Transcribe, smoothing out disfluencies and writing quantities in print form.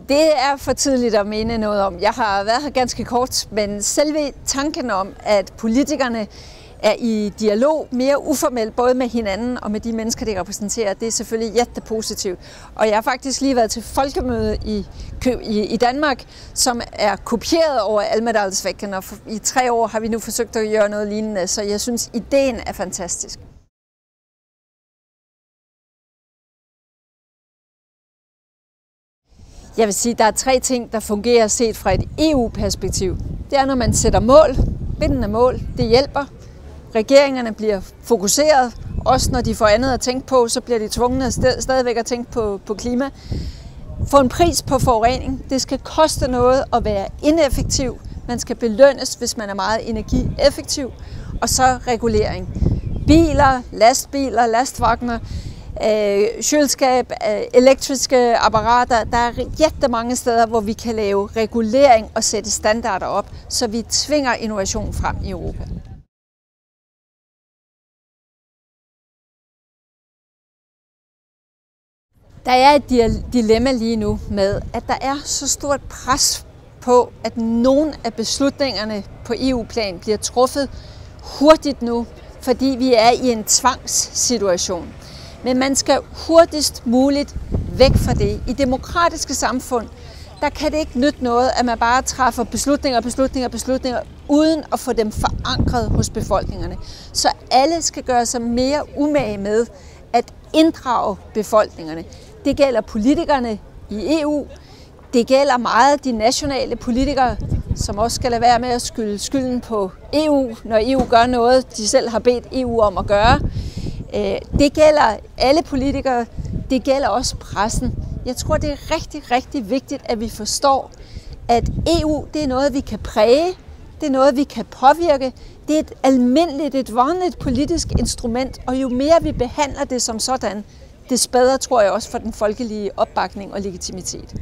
Det er for tidligt at mene noget om. Jeg har været her ganske kort, men selve tanken om, at politikerne er i dialog mere uformelt, både med hinanden og med de mennesker, de repræsenterer, det er selvfølgelig jättepositivt. Og jeg har faktisk lige været til folkemøde i Danmark, som er kopieret over Almedalsveckan, og i 3 år har vi nu forsøgt at gøre noget lignende, så jeg synes, ideen er fantastisk. Jeg vil sige, at der er 3 ting, der fungerer set fra et EU-perspektiv. Det er, når man sætter mål, bindende mål, det hjælper. Regeringerne bliver fokuseret, også når de får andet at tænke på, så bliver de tvunget stadigvæk at tænke på klima. Få en pris på forurening. Det skal koste noget at være ineffektiv. Man skal belønnes, hvis man er meget energieffektiv. Og så regulering. Biler, lastbiler, lastvagner, køleskab, elektriske apparater. Der er mange steder, hvor vi kan lave regulering og sætte standarder op, så vi tvinger innovation frem i Europa. Der er et dilemma lige nu med, at der er så stort pres på, at nogle af beslutningerne på EU-plan bliver truffet hurtigt nu, fordi vi er i en tvangssituation. Men man skal hurtigst muligt væk fra det. I demokratiske samfund, der kan det ikke nytte noget, at man bare træffer beslutninger, uden at få dem forankret hos befolkningerne. Så alle skal gøre sig mere umage med at inddrage befolkningerne. Det gælder politikerne i EU, det gælder meget de nationale politikere, som også skal lade være med at skylde skylden på EU, når EU gør noget, de selv har bedt EU om at gøre. Det gælder alle politikere, det gælder også pressen. Jeg tror, det er rigtig, rigtig vigtigt, at vi forstår, at EU det er noget, vi kan præge, det er noget, vi kan påvirke. Det er et vanligt politisk instrument, og jo mere vi behandler det som sådan, des bedre tror jeg også for den folkelige opbakning og legitimitet.